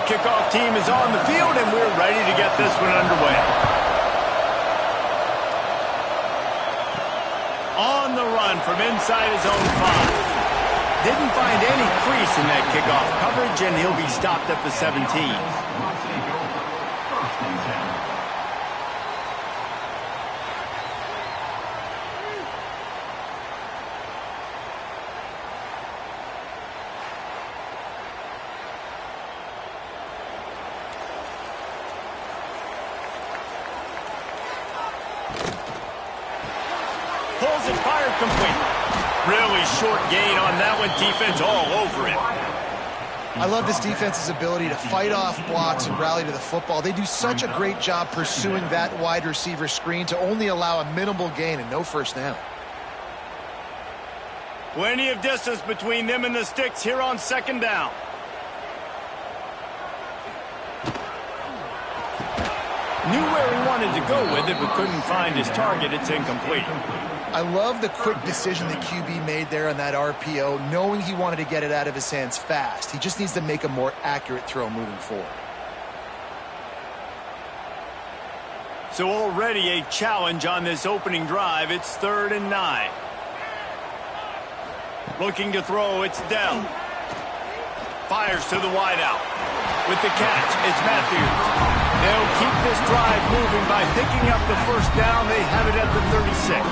kickoff team is on the field, and we're ready to get this one underway. On the run from inside his own 5. Didn't find any crease in that kickoff coverage, and he'll be stopped at the 17. Pulls it, fired complete. Really short gain on that one. Defense all over it. I love this defense's ability to fight off blocks and rally to the football. They do such a great job pursuing that wide receiver screen to only allow a minimal gain and no first down. Plenty of distance between them and the sticks here on second down. Knew where he wanted to go with it, but couldn't find his target. It's incomplete. I love the quick decision the QB made there on that RPO, knowing he wanted to get it out of his hands fast. He just needs to make a more accurate throw moving forward. So already a challenge on this opening drive. It's 3rd and 9. Looking to throw, it's Dell. Fires to the wideout. With the catch, it's Matthews. They'll keep this drive moving by picking up the first down. They have it at the 36.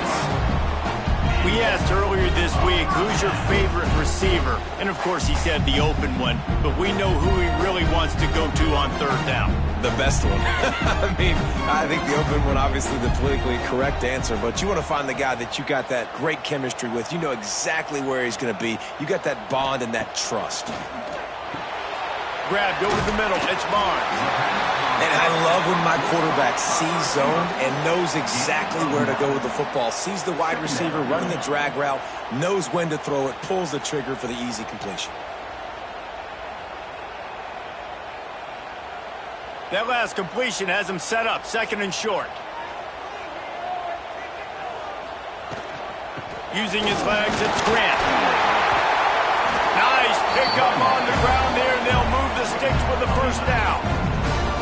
We asked earlier this week, who's your favorite receiver? And, of course, he said the open one. But we know who he really wants to go to on 3rd down. The best one. I think the open one, obviously the politically correct answer. But you want to find the guy that you got that great chemistry with. You know exactly where he's going to be. You got that bond and that trust. Grabbed over the middle. It's Barnes. And I love when my quarterback sees zone and knows exactly where to go with the football. Sees the wide receiver running the drag route, knows when to throw it, pulls the trigger for the easy completion. That last completion has him set up, 2nd and short. Using his legs, it's Grant. Nice pickup on the ground there, and they'll move the sticks with the first down.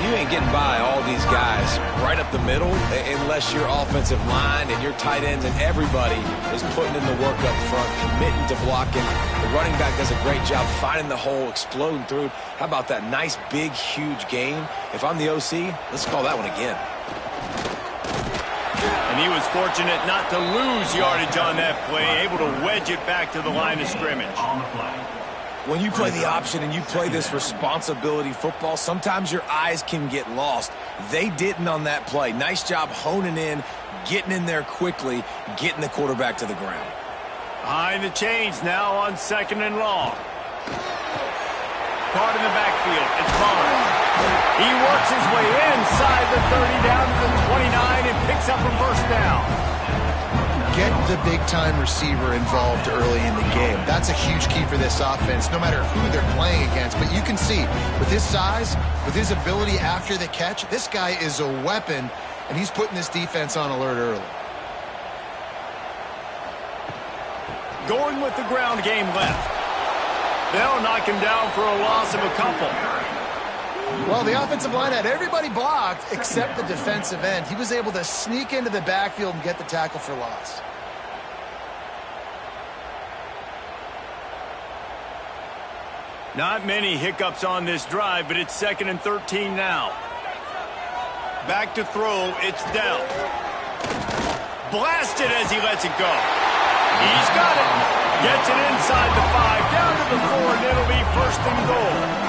You ain't getting by all these guys right up the middle unless your offensive line and your tight ends and everybody is putting in the work up front, committing to blocking. The running back does a great job finding the hole, exploding through. How about that nice, big, huge gain? If I'm the OC, let's call that one again. And he was fortunate not to lose yardage on that play, able to wedge it back to the line of scrimmage. When you play the option and you play this responsibility football, sometimes your eyes can get lost. They didn't on that play. Nice job honing in, getting in there quickly, getting the quarterback to the ground. Behind the chains now on 2nd and long. Caught in the backfield. It's Barnes. He works his way inside the 30 down to the 29 and picks up a first down. Get the big-time receiver involved early in the game. That's a huge key for this offense, no matter who they're playing against. But you can see, with his size, with his ability after the catch, this guy is a weapon, and he's putting this defense on alert early. Going with the ground game left. They'll knock him down for a loss of a couple. Well, the offensive line had everybody blocked except the defensive end. He was able to sneak into the backfield and get the tackle for loss. Not many hiccups on this drive, but it's 2nd and 13 now. Back to throw, it's Dell. Blasted as he lets it go. He's got it. Gets it inside the 5, down to the 4, and it'll be 1st and goal.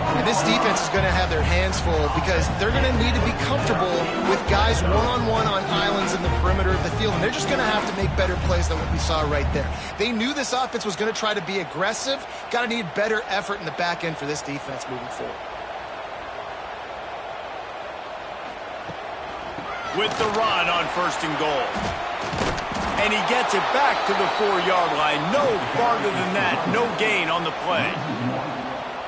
And this defense is going to have their hands full because they're going to need to be comfortable with guys one-on-one on islands in the perimeter of the field. And they're just going to have to make better plays than what we saw right there. They knew this offense was going to try to be aggressive. Got to need better effort in the back end for this defense moving forward. With the run on 1st and goal. And he gets it back to the 4-yard line. No farther than that. No gain on the play.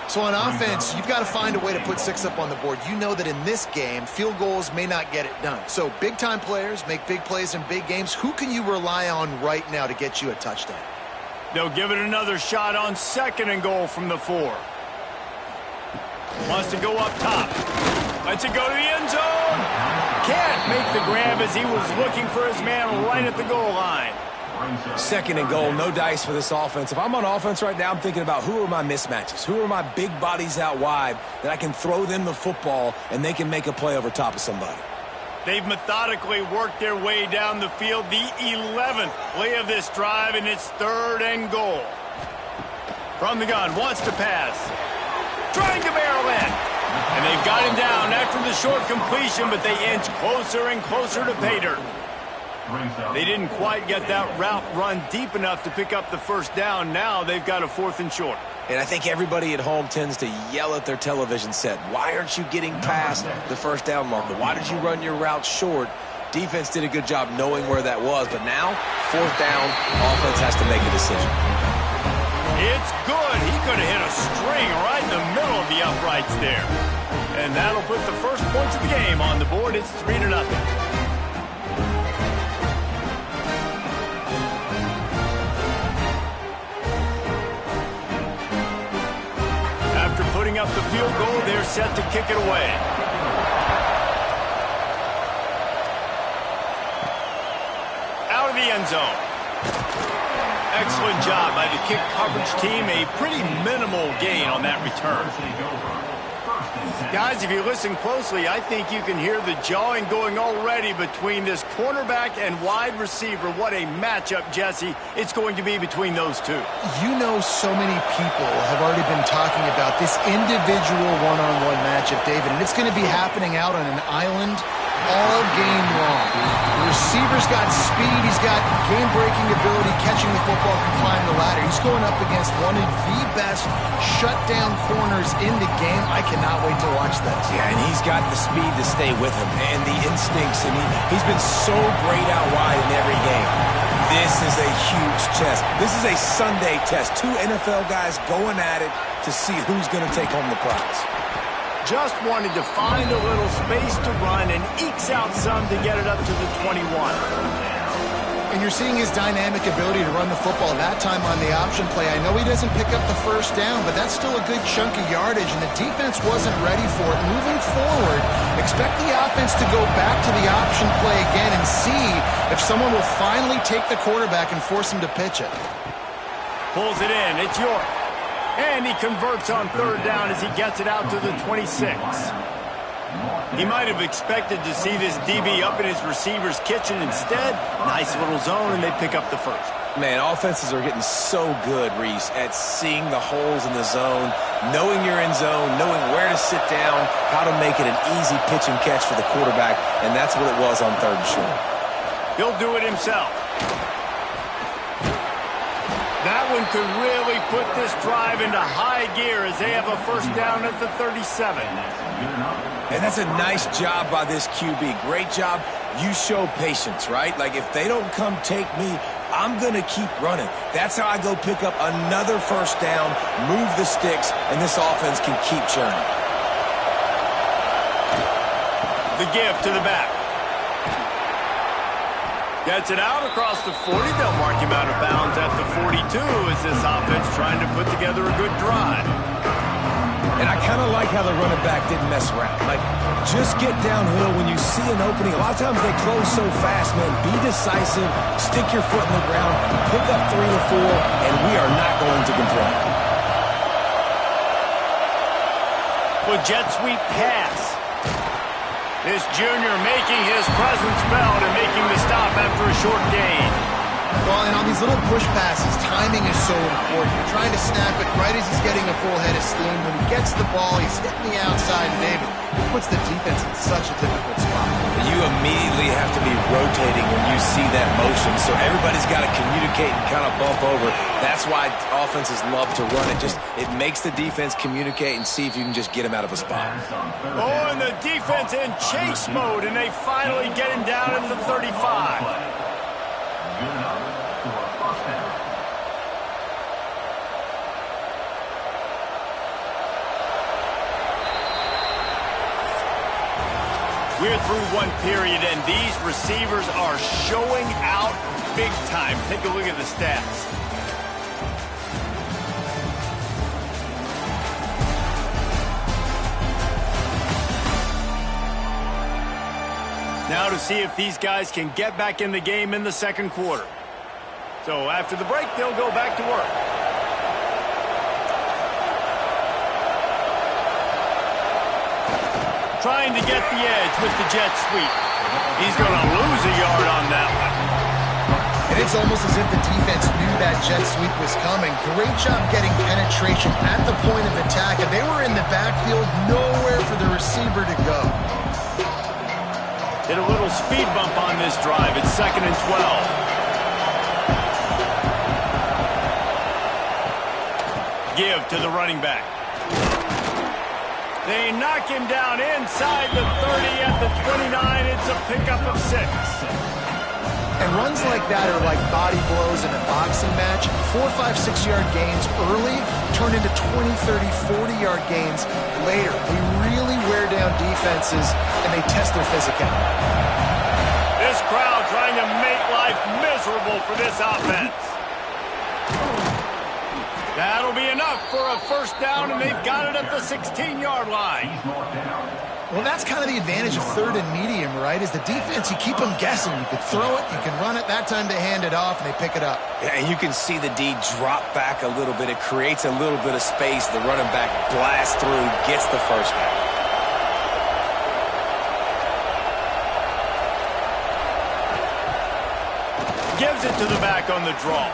So on offense, you've got to find a way to put 6 up on the board. You know that in this game, field goals may not get it done. So big-time players make big plays in big games. Who can you rely on right now to get you a touchdown? They'll give it another shot on 2nd and goal from the 4. Wants to go up top. Lets it go to the end zone. Can't make the grab as he was looking for his man right at the goal line. Second and goal, no dice for this offense. If I'm on offense right now, I'm thinking about who are my mismatches? Who are my big bodies out wide that I can throw them the football and they can make a play over top of somebody? They've methodically worked their way down the field. The 11th play of this drive, and it's third and goal. From the gun, wants to pass. Trying to barrel in. And they've got him down after the short completion, but they inch closer and closer to pay dirt. They didn't quite get that route run deep enough to pick up the first down. Now they've got a 4th and short. And I think everybody at home tends to yell at their television set, why aren't you getting past the first down marker? Why did you run your route short? Defense did a good job knowing where that was, but now, 4th down, offense has to make a decision. It's good. He could have hit a string right in the middle of the uprights there. And that'll put the first points of the game on the board. It's 3-0. Putting up the field goal, they're set to kick it away. Out of the end zone. Excellent job by the kick coverage team. A pretty minimal gain on that return. Guys, if you listen closely, I think you can hear the jawing going already between this cornerback and wide receiver. What a matchup, Jesse, it's going to be between those two. You know, so many people have already been talking about this individual one-on-one matchup, David, and it's going to be happening out on an island all game long. The receiver's got speed, he's got game-breaking ability, catching the football, can climb the ladder. He's going up against one of the best shutdown corners in the game. I cannot wait to watch this. Yeah, and he's got the speed to stay with him and the instincts, and he's been so great out wide in every game. This is a huge test. This is a Sunday test. 2 NFL guys going at it to see who's going to take home the prize. Just wanted to find a little space to run and ekes out some to get it up to the 21. And you're seeing his dynamic ability to run the football. That time on the option play, I know he doesn't pick up the first down, but that's still a good chunk of yardage, and the defense wasn't ready for it. Moving forward, expect the offense to go back to the option play again and see if someone will finally take the quarterback and force him to pitch it. Pulls it in. It's York. And he converts on third down as he gets it out to the 26. He might have expected to see this DB up in his receiver's kitchen. Instead, nice little zone, and they pick up the first. Man, offenses are getting so good, Reese, at seeing the holes in the zone, knowing you're in zone, knowing where to sit down, how to make it an easy pitch and catch for the quarterback, and that's what it was on third and short. He'll do it himself. That one could really put this drive into high gear as they have a first down at the 37. And that's a nice job by this QB. Great job. You show patience, right? Like, if they don't come take me, I'm going to keep running. That's how I go pick up another first down, move the sticks, and this offense can keep churning. The give to the back. Gets it out across the 40. They'll mark him out of bounds at the 42 as this offense trying to put together a good drive. And I kind of like how the running back didn't mess around. Like, just get downhill when you see an opening. A lot of times they close so fast, man. Be decisive, stick your foot in the ground, pick up 3 or 4, and we are not going to complain. With jet sweep pass. This junior making his presence felt and making the stop after a short gain. Well, and on these little push passes, timing is so important. You're trying to snap it right as he's getting a full head of steam. When he gets the ball, he's hitting the outside, and David, it puts the defense in such a difficult spot. You immediately have to be rotating when you see that motion, so everybody's got to communicate and kind of bump over. That's why offenses love to run it. It makes the defense communicate and see if you can just get him out of a spot. Oh, and the defense in chase mode, and they finally get him down at the 35. We're through one period, and these receivers are showing out big time. Take a look at the stats. Now to see if these guys can get back in the game in the second quarter. So after the break, they'll go back to work. Trying to get the edge with the jet sweep. He's going to lose a yard on that one. And it's almost as if the defense knew that jet sweep was coming. Great job getting penetration at the point of attack. And they were in the backfield, nowhere for the receiver to go. Hit a little speed bump on this drive. It's 2nd and 12. Give to the running back. They knock him down inside the 30 at the 29. It's a pickup of 6. And runs like that are like body blows in a boxing match. 4, 5, 6-yard gains early turn into 20, 30, 40-yard gains later. They really wear down defenses, and they test their physicality. This crowd trying to make life miserable for this offense. That'll be enough for a first down, and they've got it at the 16-yard line. Well, that's kind of the advantage of 3rd and medium, right? Is the defense, you keep them guessing. You can throw it, you can run it. That time they hand it off, and they pick it up. Yeah, and you can see the D drop back a little bit. It creates a little bit of space. The running back blasts through, gets the first down. Gives it to the back on the draw.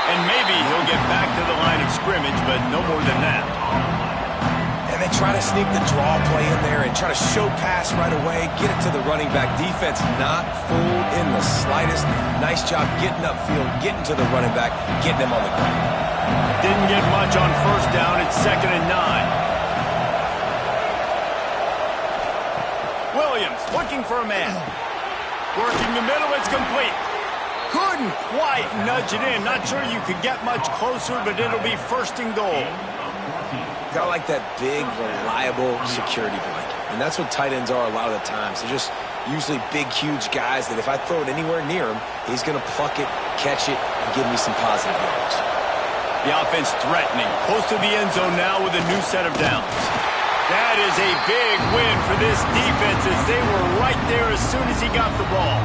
And maybe he'll get back to the line of scrimmage, but no more than that. And they try to sneak the draw play in there and try to show pass right away, get it to the running back. Defense not fooled in the slightest. Nice job getting upfield, getting to the running back, getting him on the ground. Didn't get much on first down. It's 2nd and 9. Williams looking for a man. Working the middle, it's complete. Couldn't quite nudge it in. Not sure you could get much closer, but it'll be 1st and goal. Kind of like that big, reliable security blanket. And that's what tight ends are a lot of the times. They're just usually big, huge guys that if I throw it anywhere near him, he's going to pluck it, catch it, and give me some positive yards. The offense threatening. Close to the end zone now with a new set of downs. That is a big win for this defense as they were right there as soon as he got the ball.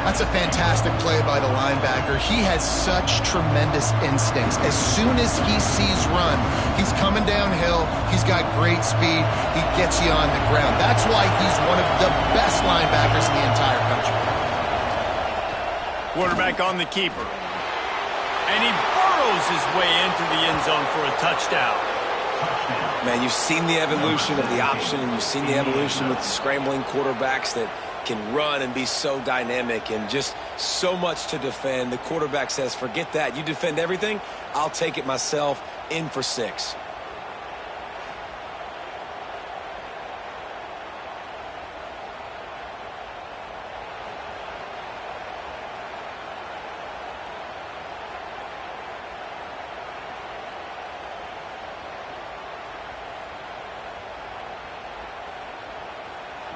That's a fantastic play by the linebacker. He has such tremendous instincts. As soon as he sees run, he's coming downhill. He's got great speed. He gets you on the ground. That's why he's one of the best linebackers in the entire country. Quarterback on the keeper. And he burrows his way into the end zone for a touchdown. Man, you've seen the evolution of the option, and you've seen the evolution with scrambling quarterbacks that can run and be so dynamic and just so much to defend. The quarterback says, forget that. You defend everything, I'll take it myself. In for 6.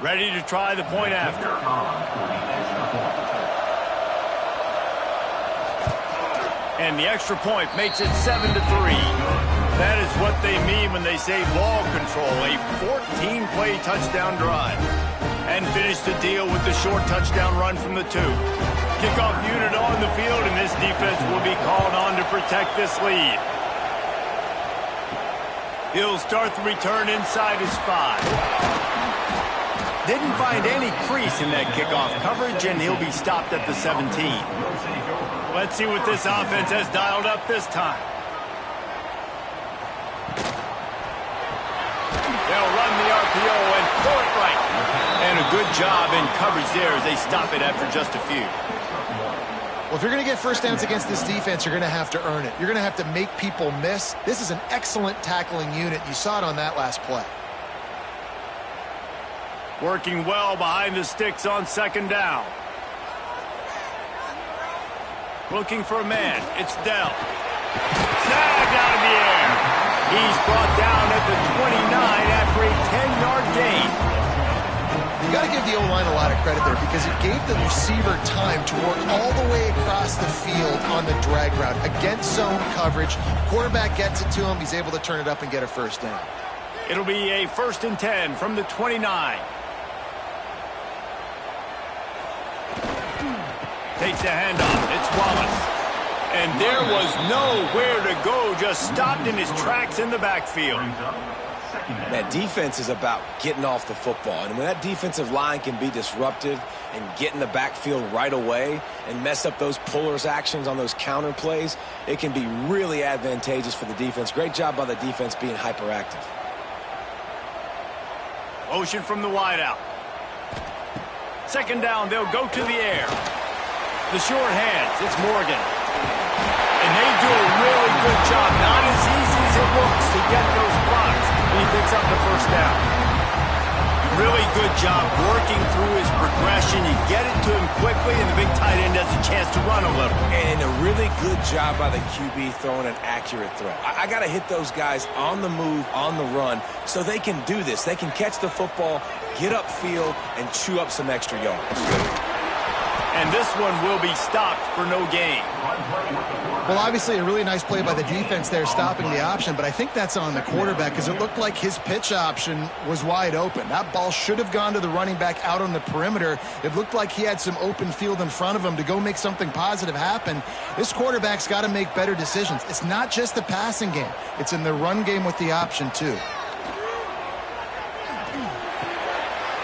Ready to try the point after. And the extra point makes it 7-3. That is what they mean when they say ball control. A 14-play touchdown drive. And finish the deal with the short touchdown run from the 2. Kickoff unit on the field, and this defense will be called on to protect this lead. He'll start the return inside his 5. Didn't find any crease in that kickoff coverage, and he'll be stopped at the 17. Let's see what this offense has dialed up this time. They'll run the RPO and throw it right. And a good job in coverage there as they stop it after just a few. Well, if you're going to get first downs against this defense, you're going to have to earn it. You're going to have to make people miss. This is an excellent tackling unit. You saw it on that last play. Working well behind the sticks on 2nd down. Looking for a man. It's Dell. Snagged out of the air. He's brought down at the 29 after a 10-yard gain. You got to give the O-line a lot of credit there because it gave the receiver time to work all the way across the field on the drag route against zone coverage. Quarterback gets it to him. He's able to turn it up and get a first down. It'll be a 1st and 10 from the 29. fakes the handoff. It's Wallace. And there was nowhere to go, just stopped in his tracks in the backfield. That defense is about getting off the football. And when that defensive line can be disruptive and get in the backfield right away and mess up those pullers actions on those counter plays, it can be really advantageous for the defense. Great job by the defense being hyperactive. Motion from the wideout. Second down, they'll go to the air. The short hands, it's Morgan. And they do a really good job. Not as easy as it looks to get those blocks. And he picks up the first down. Really good job working through his progression. You get it to him quickly, and the big tight end has a chance to run a little. And a really good job by the QB throwing an accurate throw. I got to hit those guys on the move, on the run, so they can do this. They can catch the football, get upfield, and chew up some extra yards. And this one will be stopped for no gain. Well, obviously a really nice play by the defense there, stopping the option, but I think that's on the quarterback because it looked like his pitch option was wide open. That ball should have gone to the running back out on the perimeter. It looked like he had some open field in front of him to go make something positive happen. This quarterback's got to make better decisions. It's not just the passing game. It's in the run game with the option, too.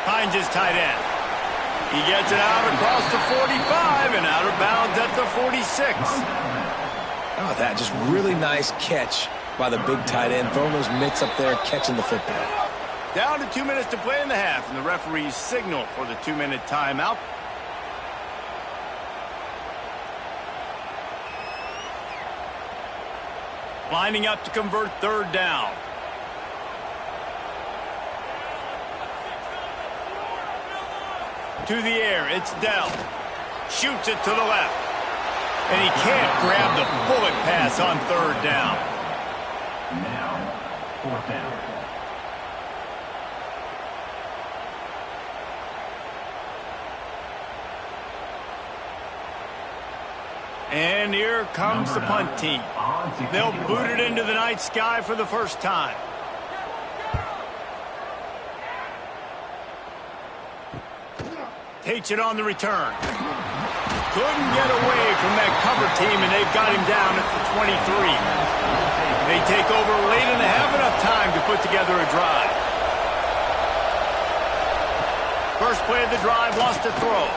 Finds his tight end. He gets it out across the 45 and out of bounds at the 46. Oh, that just really nice catch by the big tight end, throwing those mitts up there, catching the football. Down to 2 minutes to play in the half, and the referees signal for the 2-minute timeout. Lining up to convert third down. To the air, it's Dell. Shoots it to the left. And he can't grab the bullet pass on third down. Now, fourth down. And here comes the punt team. They'll boot it into the night sky for the first time. Takes it on the return. Couldn't get away from that cover team, and they've got him down at the 23. They take over late and have enough time to put together a drive. First play of the drive, lost a throw.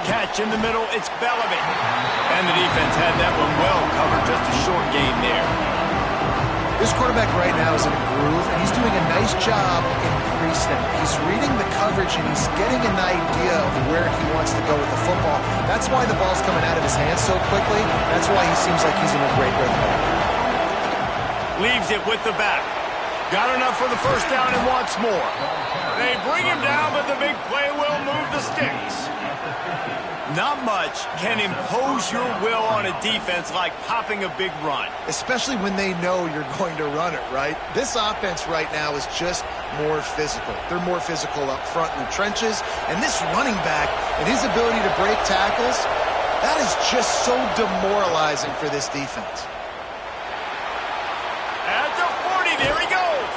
Catch in the middle, it's Bellamy. And the defense had that one well covered, just a short gain there. This quarterback right now is in a groove, and he's doing a nice job in pre-snap. He's reading the coverage, and he's getting an idea of where he wants to go with the football. That's why the ball's coming out of his hands so quickly. That's why he seems like he's in a great rhythm. Leaves it with the back. Got enough for the first down and wants more. They bring him down, but the big play will move the sticks. Not much can impose your will on a defense like popping a big run. Especially when they know you're going to run it, right? This offense right now is just more physical. They're more physical up front in the trenches. And this running back and his ability to break tackles, that is just so demoralizing for this defense. At the 40, there he goes.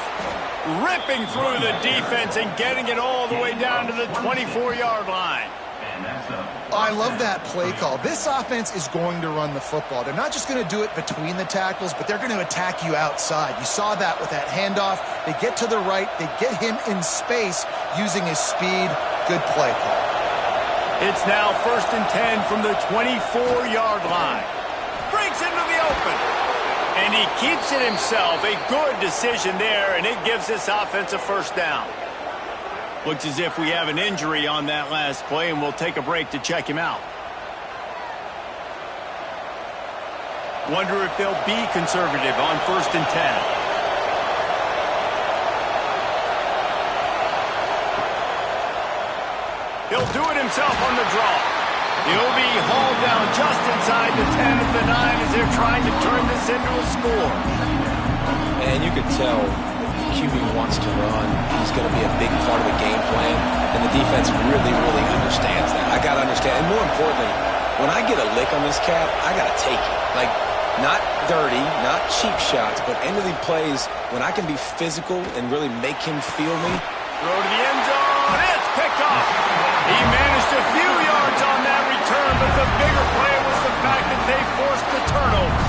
Ripping through the defense and getting it all the way down to the 24-yard line. I love that play call. This offense is going to run the football. They're not just going to do it between the tackles, but they're going to attack you outside. You saw that with that handoff. They get to the right. They get him in space using his speed. Good play call. It's now 1st and 10 from the 24-yard line. Breaks into the open. And he keeps it himself. A good decision there, and it gives this offense a first down. Looks as if we have an injury on that last play, and we'll take a break to check him out. Wonder if they'll be conservative on 1st and 10. He'll do it himself on the draw. He'll be hauled down just inside the 10 of the 9 as they're trying to turn this into a score. And you could tell QB wants to run. He's going to be a big part of the game plan, and the defense really, really understands that. I got to understand, and more importantly, when I get a lick on this cat, I got to take it. Like, not dirty, not cheap shots, but end of the plays when I can be physical and really make him feel me. Throw to the end zone. It's picked off. He managed a few yards on that return, but the bigger play was the fact that they forced the turnover.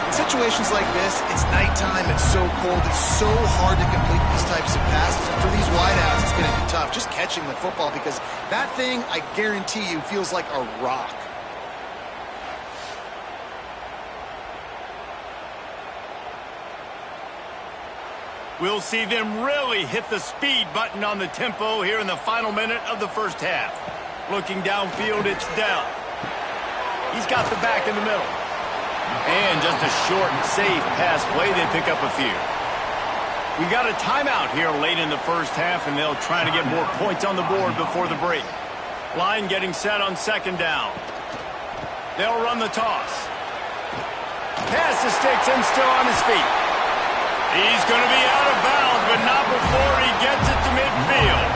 In situations like this, it's nighttime, it's so cold, it's so hard to complete these types of passes. And for these wideouts, it's going to be tough just catching the football because that thing, I guarantee you, feels like a rock. We'll see them really hit the speed button on the tempo here in the final minute of the first half. Looking downfield, it's Dell. He's got the back in the middle. And just a short and safe pass play, they pick up a few. We got a timeout here late in the first half, and they'll try to get more points on the board before the break. Line getting set on second down. They'll run the toss. Pass the sticks and still on his feet. He's going to be out of bounds, but not before he gets it to midfield.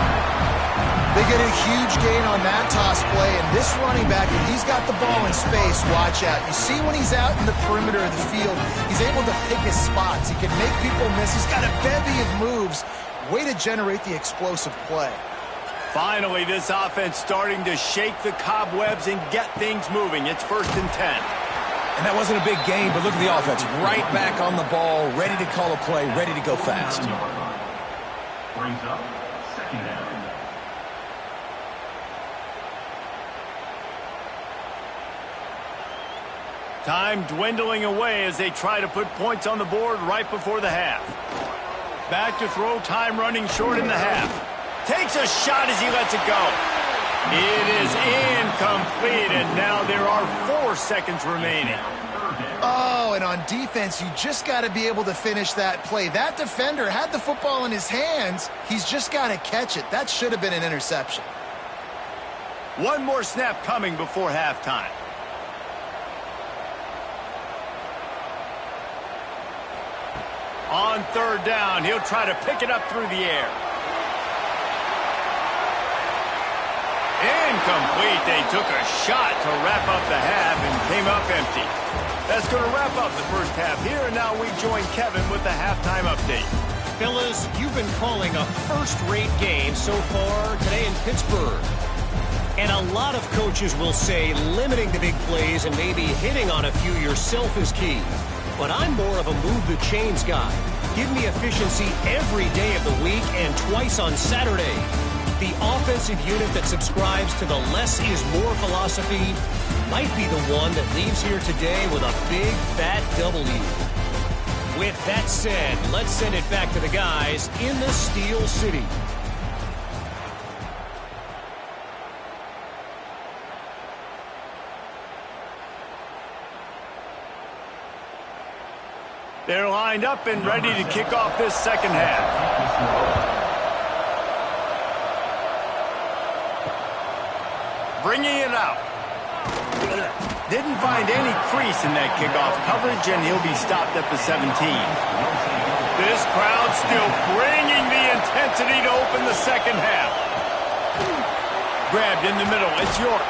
They get a huge gain on that toss play, and this running back, if he's got the ball in space, watch out. You see when he's out in the perimeter of the field, he's able to pick his spots. He can make people miss. He's got a bevy of moves. Way to generate the explosive play. Finally, this offense starting to shake the cobwebs and get things moving. It's 1st and 10. And that wasn't a big gain, but look at the offense. Right back on the ball, ready to call a play, ready to go fast. Brings up 2nd down. Time dwindling away as they try to put points on the board right before the half. Back to throw, time running short in the half. Takes a shot as he lets it go. It is incomplete, and now there are 4 seconds remaining. Oh, and on defense, you just got to be able to finish that play. That defender had the football in his hands. He's just got to catch it. That should have been an interception. One more snap coming before halftime. On 3rd down, he'll try to pick it up through the air. Incomplete. They took a shot to wrap up the half and came up empty. That's going to wrap up the first half here, and now we join Kevin with the halftime update. Fellas, you've been calling a first-rate game so far today in Pittsburgh. And a lot of coaches will say limiting the big plays and maybe hitting on a few yourself is key. But I'm more of a move-the-chains guy. Give me efficiency every day of the week and twice on Saturday. The offensive unit that subscribes to the less is more philosophy might be the one that leaves here today with a big, fat W. With that said, let's send it back to the guys in the Steel City. They're lined up and ready to kick off this second half. Bringing it out. Didn't find any crease in that kickoff coverage, and he'll be stopped at the 17. This crowd still bringing the intensity to open the second half. Grabbed in the middle, it's York.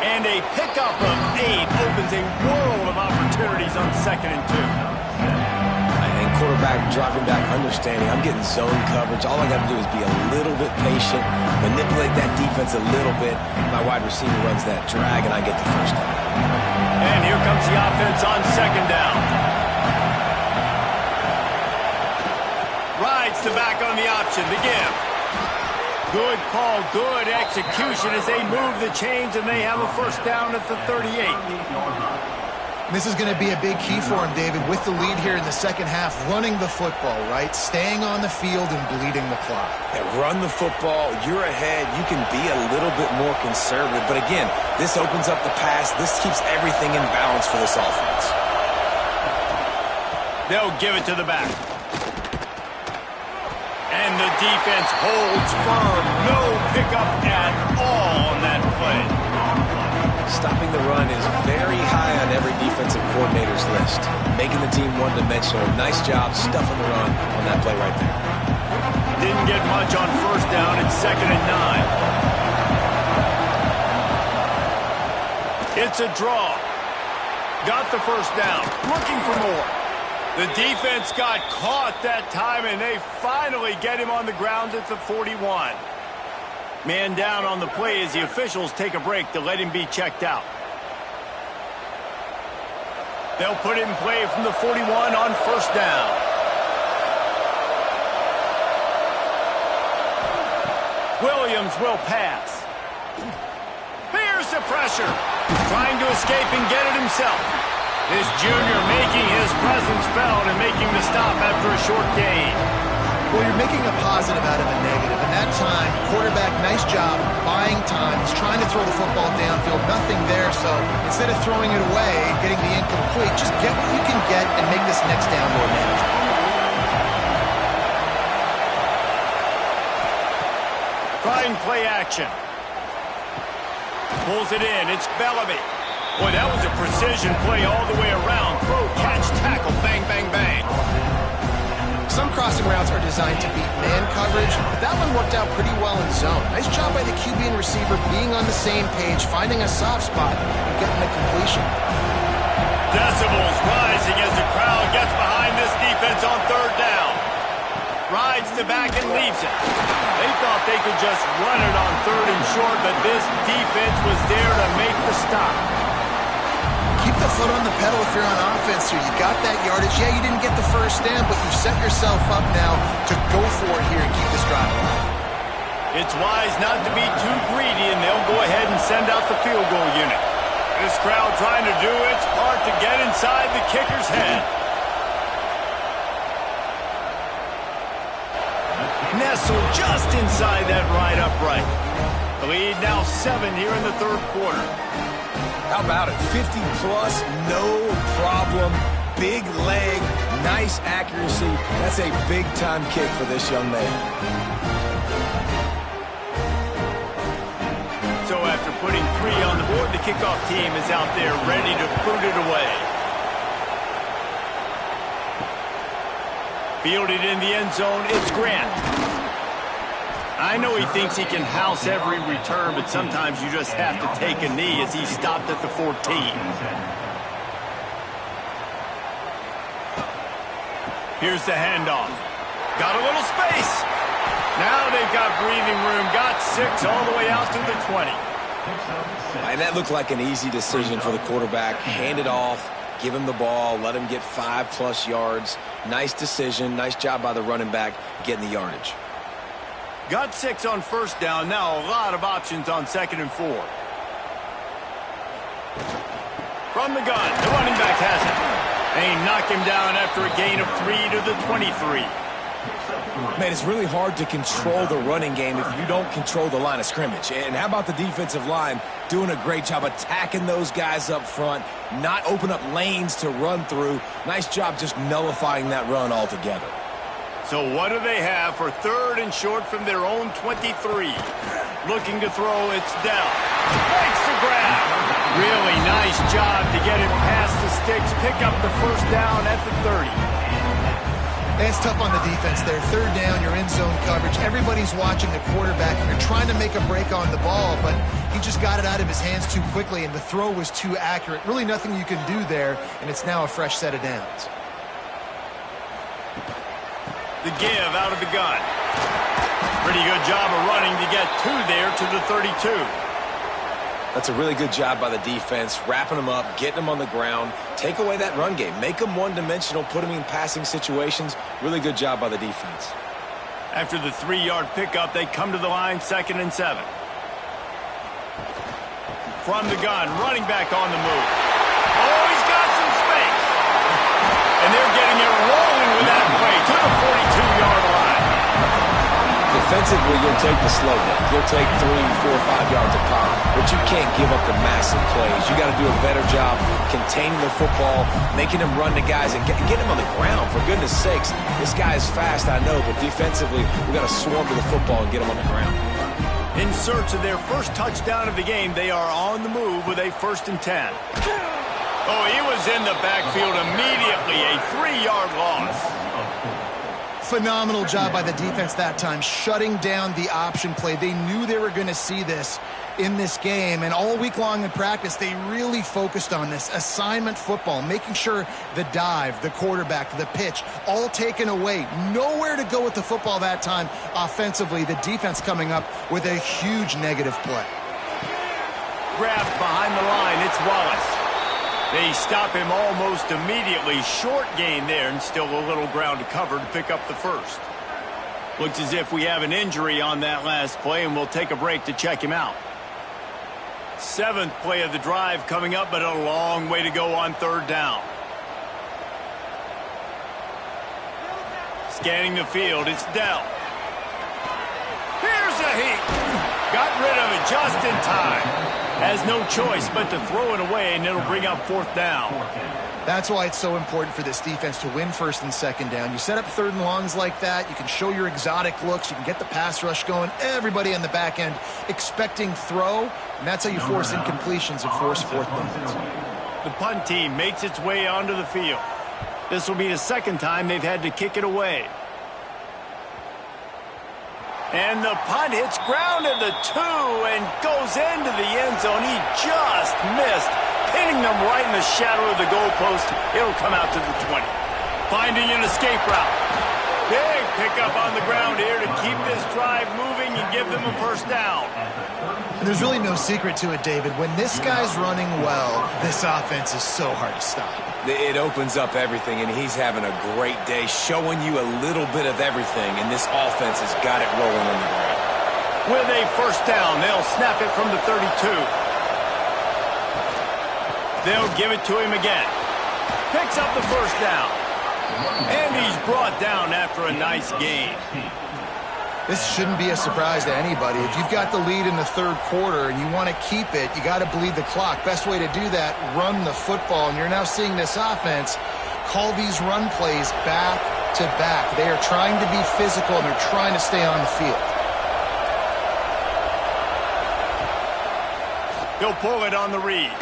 And a pickup of 8 opens a world of opportunities on 2nd and 2. And quarterback dropping back, understanding I'm getting zone coverage. All I got to do is be a little bit patient, manipulate that defense a little bit. My wide receiver runs that drag, and I get the first down. And here comes the offense on 2nd down. Rides the back on the option, the give. Good call, good execution as they move the chains, and they have a first down at the 38. This is going to be a big key for him, David, with the lead here in the second half, running the football, right? Staying on the field and bleeding the clock. Yeah, run the football. You're ahead. You can be a little bit more conservative. But again, this opens up the pass. This keeps everything in balance for this offense. They'll give it to the back. And the defense holds firm. No pickup at all on that play. Stopping the run is very high on every defensive coordinator's list. Making the team one-dimensional. Nice job stuffing the run on that play right there. Didn't get much on first down. It's 2nd and 9. It's a draw. Got the first down. Looking for more. The defense got caught that time, and they finally get him on the ground at the 41. Man down on the play as the officials take a break to let him be checked out. They'll put it in play from the 41 on first down. Williams will pass. Here's the pressure. Trying to escape and get it himself. This junior making his presence felt and making the stop after a short gain. Well, you're making a positive out of a negative. And that time, quarterback, nice job, buying time. He's trying to throw the football downfield. Nothing there, so instead of throwing it away, getting the incomplete, just get what you can get and make this next down more manageable. Trying play action. Pulls it in. It's Bellamy. Boy, that was a precision play all the way around. Throw, catch, tackle, bang, bang, bang. Some crossing routes are designed to beat man coverage, but that one worked out pretty well in zone. Nice job by the QB and receiver being on the same page, finding a soft spot, and getting the completion. Decibels rising as the crowd gets behind this defense on third down. Rides to back and leaves it. They thought they could just run it on third and short, but this defense was there to make the stop. Keep the foot on the pedal if you're on offense here. You got that yardage. Yeah, you didn't get the first down, but you've set yourself up now to go for it here and keep this drive alive. It's wise not to be too greedy, and they'll go ahead and send out the field goal unit. This crowd trying to do its part to get inside the kicker's head. Nestled just inside that right upright. The lead now 7 here in the third quarter. How about it? 50-plus, no problem. Big leg, nice accuracy. That's a big-time kick for this young man. So after putting 3 on the board, the kickoff team is out there ready to put it away. Fielded in the end zone, it's Grant. I know he thinks he can house every return, but sometimes you just have to take a knee as he stopped at the 14. Here's the handoff. Got a little space. Now they've got breathing room. Got 6 all the way out to the 20. And that looked like an easy decision for the quarterback. Hand it off, give him the ball, let him get 5+ yards. Nice decision. Nice job by the running back getting the yardage. Got 6 on first down. Now a lot of options on 2nd and 4. From the gun, the running back has it. They knock him down after a gain of 3 to the 23. Man, it's really hard to control the running game if you don't control the line of scrimmage. And how about the defensive line doing a great job attacking those guys up front, not open up lanes to run through. Nice job just nullifying that run altogether. So what do they have for 3rd and short from their own 23? Looking to throw, it's Dell. Breaks the grab. Really nice job to get it past the sticks, pick up the first down at the 30. It's tough on the defense there. 3rd down, you're in zone coverage. Everybody's watching the quarterback. You're trying to make a break on the ball, but he just got it out of his hands too quickly, and the throw was too accurate. Really nothing you can do there, and it's now a fresh set of downs. The give out of the gun. Pretty good job of running to get 2 there to the 32. That's a really good job by the defense, wrapping them up, getting them on the ground. Take away that run game. Make them one-dimensional, put them in passing situations. Really good job by the defense. After the 3-yard pickup, they come to the line, 2nd and 7. From the gun, running back on the move. Oh, he's got some space. And they're getting it rolling with that play to the 42-yard line. Defensively, you'll take the slow down. You'll take 3, 4, 5 yards of pop, but you can't give up the massive plays. You got to do a better job containing the football, making him run to guys, and get him on the ground. For goodness sakes, this guy is fast, I know, but defensively, we got to swarm to the football and get him on the ground. In search of their first touchdown of the game, they are on the move with a 1st and 10. Oh, he was in the backfield immediately, a 3-yard loss. Phenomenal job by the defense that time, shutting down the option play. They knew they were going to see this in this game, and all week long in practice, they really focused on this assignment football, making sure the dive, the quarterback, the pitch, all taken away. Nowhere to go with the football that time offensively. The defense coming up with a huge negative play. Grabbed behind the line, it's Wallace. They stop him almost immediately. Short gain there, and still a little ground to cover to pick up the first. Looks as if we have an injury on that last play, and we'll take a break to check him out. 7th play of the drive coming up, but a long way to go on 3rd down. Scanning the field, it's Dell. Here's a heat. Got rid of it just in time. Has no choice but to throw it away, and it'll bring up 4th down. That's why it's so important for this defense to win 1st and 2nd down. You set up 3rd and longs like that, you can show your exotic looks, you can get the pass rush going, everybody on the back end expecting throw, and that's how you force incompletions and force 4th downs. The punt team makes its way onto the field. This will be the 2nd time they've had to kick it away. And the punt hits ground at the 2 and goes into the end zone. He just missed, pinning them right in the shadow of the goalpost. It'll come out to the 20. Finding an escape route. Big pickup on the ground here to keep this drive moving and give them a 1st down. And there's really no secret to it, David. When this guy's running well, this offense is so hard to stop. It opens up everything, and he's having a great day, showing you a little bit of everything, and this offense has got it rolling on the ground. With a 1st down, they'll snap it from the 32. They'll give it to him again. Picks up the 1st down. And he's brought down after a nice gain. This shouldn't be a surprise to anybody. If you've got the lead in the 3rd quarter and you want to keep it, you got to bleed the clock. Best way to do that, run the football. And you're now seeing this offense call these run plays back to back. They are trying to be physical, and they're trying to stay on the field. He'll pull it on the read.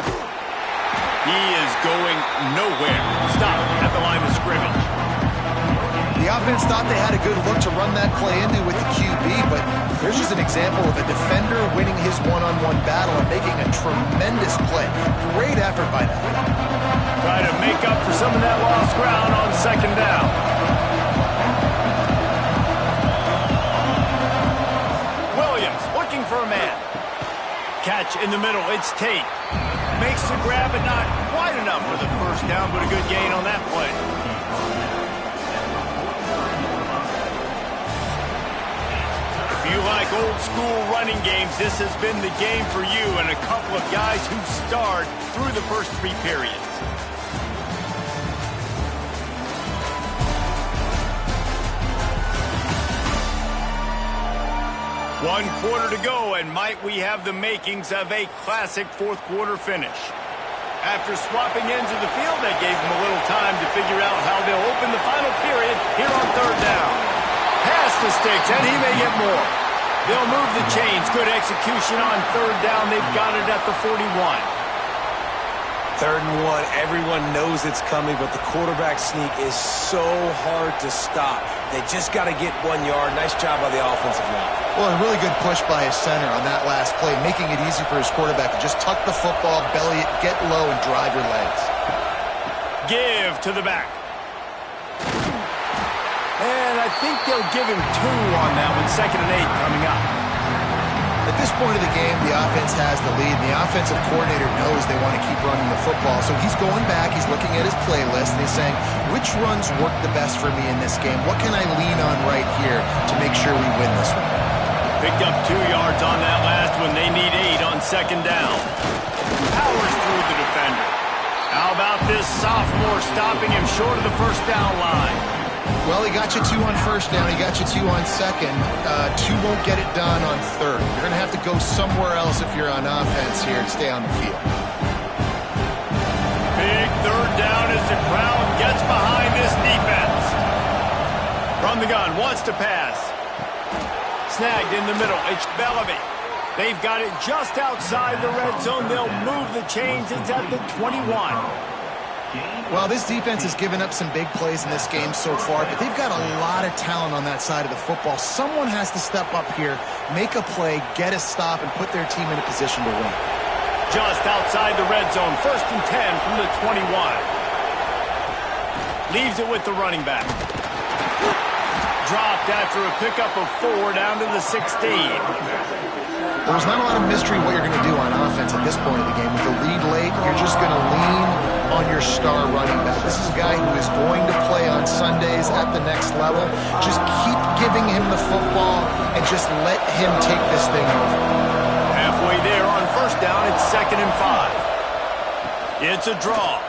He is going nowhere. Stop at the line of scrimmage. The offense thought they had a good look to run that play into with the QB, but there's just an example of a defender winning his one-on-one battle and making a tremendous play. Great effort by that guy. Try to make up for some of that lost ground on 2nd down. Williams looking for a man. Catch in the middle, it's Tate. Makes the grab, but not quite enough for the 1st down, but a good gain on that play. If you like old school running games, this has been the game for you, and a couple of guys who starred through the first 3 periods. One quarter to go, and might we have the makings of a classic 4th quarter finish. After swapping ends of the field, that gave them a little time to figure out how they'll open the final period here on 3rd down. Pass the sticks, and he may get more. They'll move the chains. Good execution on 3rd down. They've got it at the 41. 3rd and 1, everyone knows it's coming, but the quarterback sneak is so hard to stop. They just got to get 1 yard. Nice job by the offensive line. Well, a really good push by his center on that last play, making it easy for his quarterback to just tuck the football, belly it, get low, and drive your legs. Give to the back. And I think they'll give him 2 on that one. 2nd and 8 coming up. At this point of the game, the offense has the lead, and the offensive coordinator knows they want to keep running the football. So he's going back, he's looking at his playlist, and he's saying, which runs work the best for me in this game? What can I lean on right here to make sure we win this one? Picked up 2 yards on that last one. They need 8 on 2nd down. Powers through the defender. How about this sophomore stopping him short of the 1st down line? Well, he got you 2 on 1st down. He got you 2 on 2nd. 2 won't get it done on 3rd. You're going to have to go somewhere else if you're on offense here to stay on the field. Big 3rd down as the crowd gets behind this defense. From the gun, wants to pass. Snagged in the middle. It's Bellamy. They've got it just outside the red zone. They'll move the chains. It's at the 21. Well, this defense has given up some big plays in this game so far, but they've got a lot of talent on that side of the football. Someone has to step up here, make a play, get a stop, and put their team in a position to win. Just outside the red zone, 1st and 10 from the 21. Leaves it with the running back. Dropped after a pickup of 4 down to the 16. There's not a lot of mystery what you're going to do on offense at this point of the game. With the lead late, you're just going to lean on your star running back. This is a guy who is going to play on Sundays at the next level. Just keep giving him the football and just let him take this thing over. Halfway there on 1st down, it's 2nd and 5. It's a draw.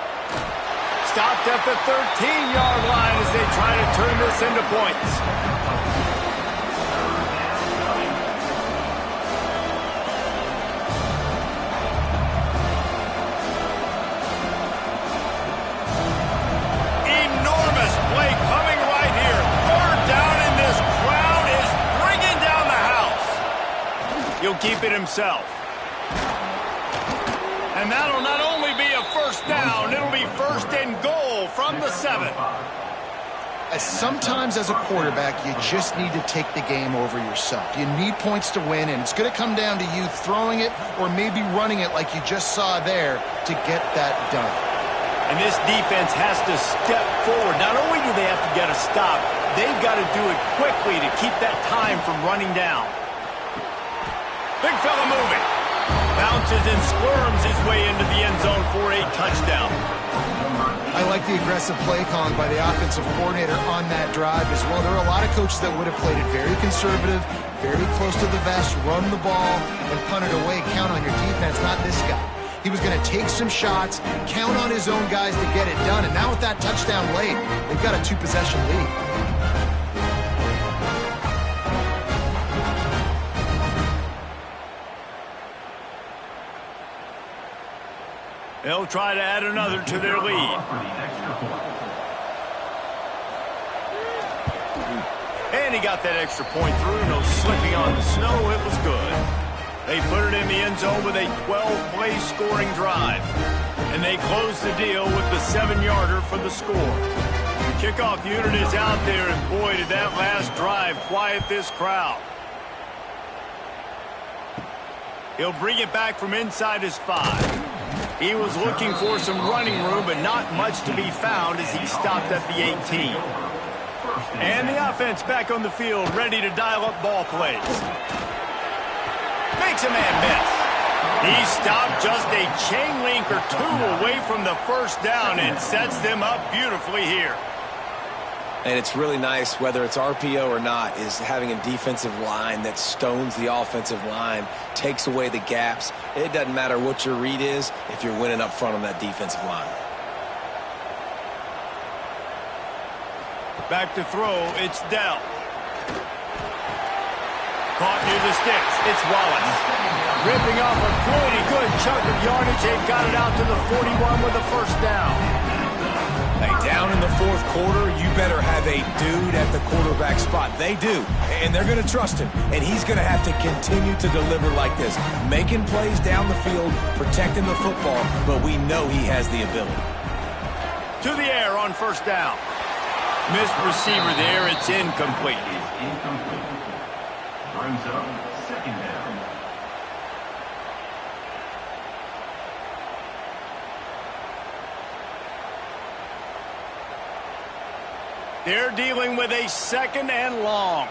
Stopped at the 13-yard line as they try to turn this into points. Enormous play coming right here. 3rd down, and this crowd is bringing down the house. He'll keep it himself. And that'll not only be a 1st down, it'll be 1st and goal from the 7. Sometimes as a quarterback, you just need to take the game over yourself. You need points to win, and it's going to come down to you throwing it or maybe running it like you just saw there to get that done. And this defense has to step forward. Not only do they have to get a stop, they've got to do it quickly to keep that time from running down. Big fella moving. Bounces and squirms his way into the end zone for a touchdown. I like the aggressive play calling by the offensive coordinator on that drive as well. There are a lot of coaches that would have played it very conservative, very close to the vest, run the ball, and punt it away. Count on your defense, not this guy. He was going to take some shots, count on his own guys to get it done, and now with that touchdown late, they've got a 2-possession lead. They'll try to add another to their lead. And he got that extra point through. No slipping on the snow. It was good. They put it in the end zone with a 12-play scoring drive. And they close the deal with the 7-yarder for the score. The kickoff unit is out there, and boy, did that last drive quiet this crowd. He'll bring it back from inside his 5. He was looking for some running room, but not much to be found as he stopped at the 18. And the offense back on the field, ready to dial up ball plays. Makes a man miss. He stopped just a chain link or 2 away from the 1st down and sets them up beautifully here. And it's really nice, whether it's RPO or not, is having a defensive line that stones the offensive line, takes away the gaps. It doesn't matter what your read is if you're winning up front on that defensive line. Back to throw, it's Dell. Caught near the sticks, it's Wallace. Ripping off a pretty good chunk of yardage. They've got it out to the 41 with a 1st down. Hey, down in the 4th quarter, you better have a dude at the quarterback spot. They do, and they're going to trust him, and he's going to have to continue to deliver like this, making plays down the field, protecting the football, but we know he has the ability. To the air on 1st down. Missed receiver there, it's incomplete. Incomplete. Brings up 2nd down. They're dealing with a 2nd and long.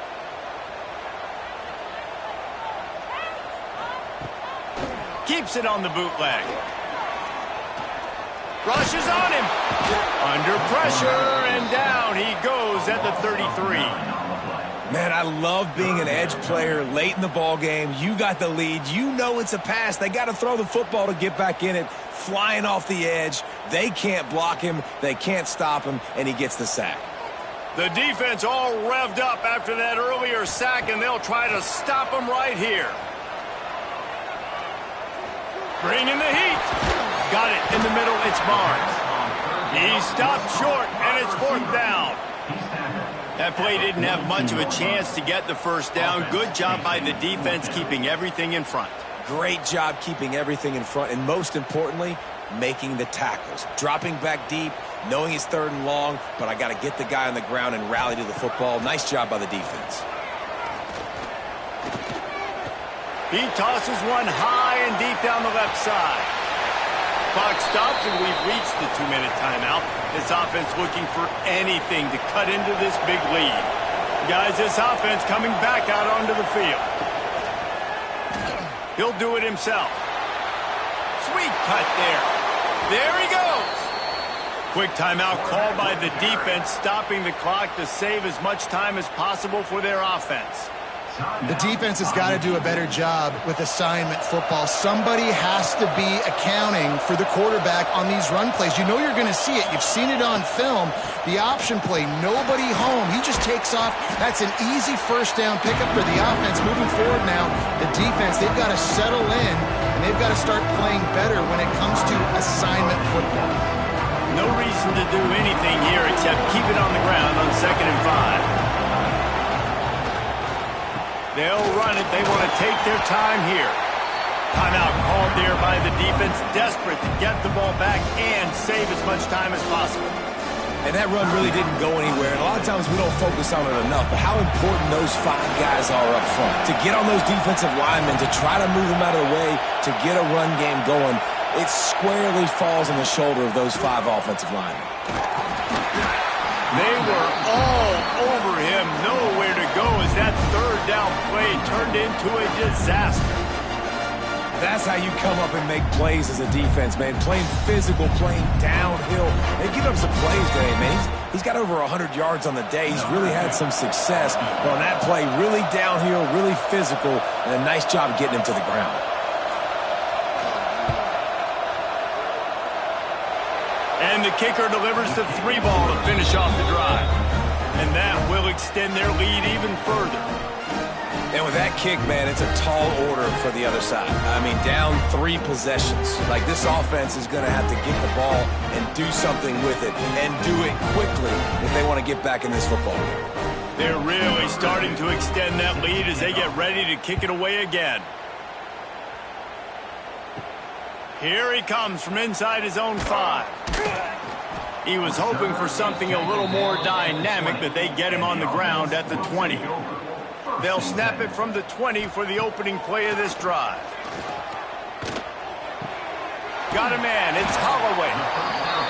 Keeps it on the bootleg. Rushes on him. Under pressure, and down he goes at the 33. Man, I love being an edge player late in the ball game. You got the lead. You know it's a pass. They got to throw the football to get back in it. Flying off the edge. They can't block him. They can't stop him, and he gets the sack. The defense all revved up after that earlier sack, and they'll try to stop him right here. Bringing the heat. Got it in the middle. It's Barnes. He stopped short, and it's 4th down. That play didn't have much of a chance to get the 1st down. Good job by the defense keeping everything in front. Great job keeping everything in front, and most importantly, making the tackles, dropping back deep, knowing it's 3rd and long, but I got to get the guy on the ground and rally to the football. Nice job by the defense. He tosses one high and deep down the left side. Clock stops, and we've reached the 2-minute timeout. This offense looking for anything to cut into this big lead. Guys, this offense coming back out onto the field. He'll do it himself. Sweet cut there. There he goes. Quick timeout called by the defense, stopping the clock to save as much time as possible for their offense. The defense has got to do a better job with assignment football. Somebody has to be accounting for the quarterback on these run plays. You know you're going to see it. You've seen it on film. The option play, nobody home. He just takes off. That's an easy 1st down pickup for the offense. Moving forward now, the defense, they've got to settle in, and they've got to start playing better when it comes to assignment football. No reason to do anything here except keep it on the ground on 2nd and 5. They'll run it. They want to take their time here. Timeout called there by the defense, desperate to get the ball back and save as much time as possible. And that run really didn't go anywhere. And a lot of times we don't focus on it enough, but how important those 5 guys are up front. To get on those defensive linemen, to try to move them out of the way, to get a run game going, it squarely falls on the shoulder of those 5 offensive linemen. They were all over him, nowhere to go as that 3rd down play turned into a disaster. That's how you come up and make plays as a defense, man. Playing physical, playing downhill. They give up some plays today, man. He's got over 100 yards on the day. He's really had some success. But on that play, really downhill, really physical, and a nice job getting him to the ground. And the kicker delivers the 3 ball to finish off the drive. And that will extend their lead even further. And with that kick, man, it's a tall order for the other side. I mean, down 3 possessions. Like, this offense is going to have to get the ball and do something with it, and do it quickly if they want to get back in this football game. They're really starting to extend that lead as they get ready to kick it away again. Here he comes from inside his own 5. He was hoping for something a little more dynamic, but they get him on the ground at the 20. They'll snap it from the 20 for the opening play of this drive. Got a man. It's Holloway.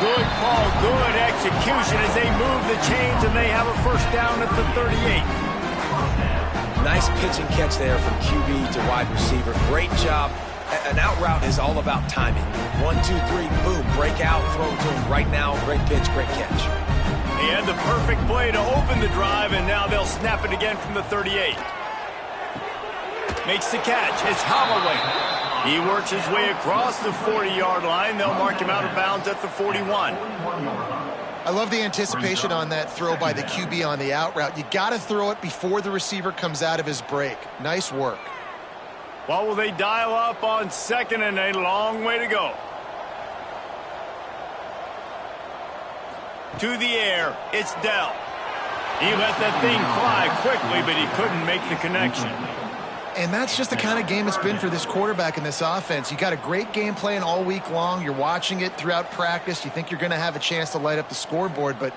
Good call, good execution as they move the chains, and they have a 1st down at the 38. Nice pitch and catch there from QB to wide receiver. Great job. An out route is all about timing. 1, 2, 3, boom, break out, throw to him right now. Great pitch, great catch. He had the perfect play to open the drive, and now they'll snap it again from the 38. Makes the catch. It's Holloway. He works his way across the 40-yard line. They'll mark him out of bounds at the 41. I love the anticipation on that throw by the QB on the out route. You got to throw it before the receiver comes out of his break. Nice work. Well, will they dial up on 2nd and a long way to go? To the air, it's Dell. He let that thing fly quickly, but he couldn't make the connection. And that's just the kind of game it's been for this quarterback in this offense. You got a great game plan all week long. You're watching it throughout practice. You think you're going to have a chance to light up the scoreboard, but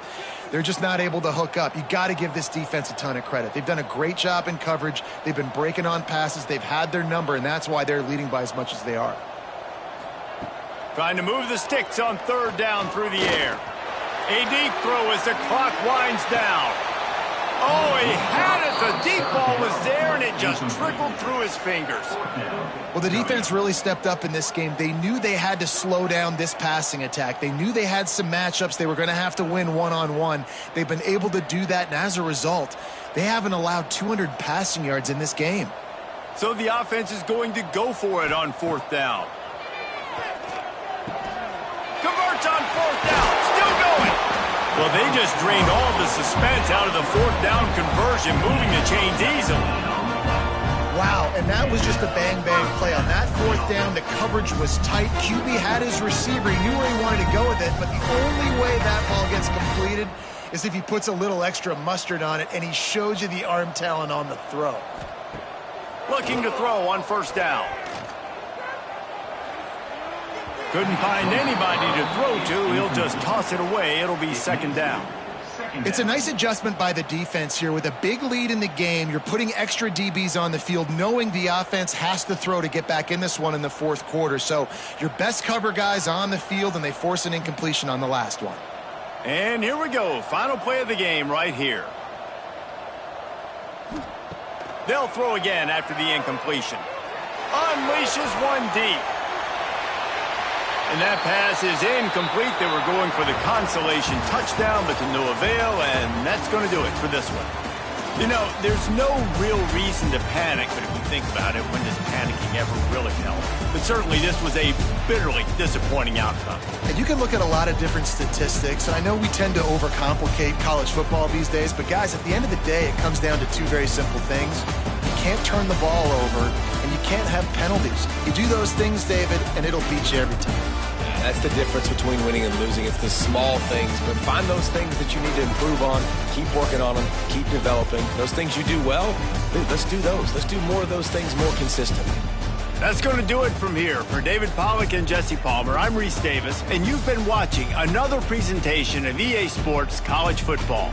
they're just not able to hook up. You got to give this defense a ton of credit. They've done a great job in coverage. They've been breaking on passes. They've had their number, and that's why they're leading by as much as they are. Trying to move the sticks on 3rd down through the air. A deep throw as the clock winds down. Oh, he had it. The deep ball was there, and it just trickled through his fingers. Well, the defense really stepped up in this game. They knew they had to slow down this passing attack. They knew they had some matchups they were going to have to win one-on-one. They've been able to do that, and as a result, they haven't allowed 200 passing yards in this game. So the offense is going to go for it on 4th down. Converts on 4th down. Still going. Well, they just drained all the suspense out of the 4th down conversion, moving the chains easily. Wow, and that was just a bang-bang play. On that 4th down, the coverage was tight. QB had his receiver. He knew where he wanted to go with it, but the only way that ball gets completed is if he puts a little extra mustard on it, and he shows you the arm talent on the throw. Looking to throw on 1st down. Couldn't find anybody to throw to. He'll just toss it away. It'll be second down. It's a nice adjustment by the defense here. With a big lead in the game, you're putting extra DBs on the field, knowing the offense has to throw to get back in this one in the fourth quarter. So your best cover guys on the field, and they force an incompletion on the last one. And here we go. Final play of the game right here. They'll throw again after the incompletion. Unleashes one deep. And that pass is incomplete. They were going for the consolation touchdown, but to no avail, and that's going to do it for this one. You know, there's no real reason to panic, but if you think about it, when does panicking ever really help? But certainly this was a bitterly disappointing outcome. And you can look at a lot of different statistics, and I know we tend to overcomplicate college football these days, but guys, at the end of the day, it comes down to two very simple things. You can't turn the ball over, and you can't have penalties. You do those things, David, and it'll beat you every time. That's the difference between winning and losing. It's the small things, but find those things that you need to improve on. Keep working on them. Keep developing. Those things you do well, let's do those. Let's do more of those things more consistently. That's going to do it from here. For David Pollack and Jesse Palmer, I'm Reese Davis, and you've been watching another presentation of EA Sports College Football.